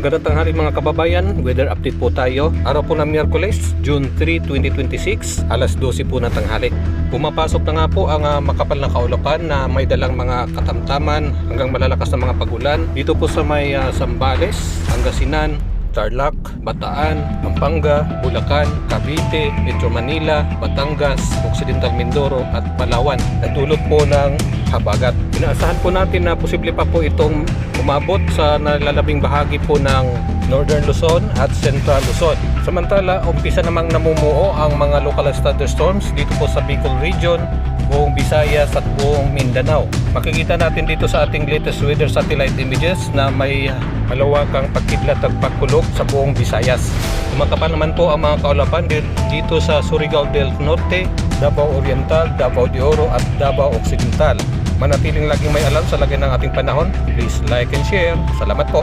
Magandang tanghali mga kababayan, weather update po tayo. Araw po ng Miyerkules, June 3, 2026, alas 12 po na tanghali. Pumapasok na nga po ang makapal na kaulapan na may dalang mga katamtaman hanggang malalakas na mga pagulan. Dito po sa may Zambales, Pangasinan, Tarlac, Bataan, Pampanga, Bulacan, Cavite, Metro Manila, Batangas, Occidental Mindoro at Palawan. Nagdulot po ng habagat. Inaasahan po natin na posible pa po itong umabot sa nalalabing bahagi po ng Northern Luzon at Central Luzon. Samantala, umpisa namang namumuo ang mga localized thunderstorms dito po sa Bicol Region, buong Visayas at buong Mindanao. Makikita natin dito sa ating latest weather satellite images na may malawakang pagkidlat at pagkulog sa buong Visayas. Kumakapal naman po ang mga kaulapan dito sa Surigao del Norte, Davao Oriental, Davao de Oro at Davao Occidental. Manatiling laging may alam sa lagay ng ating panahon. Please like and share. Salamat po.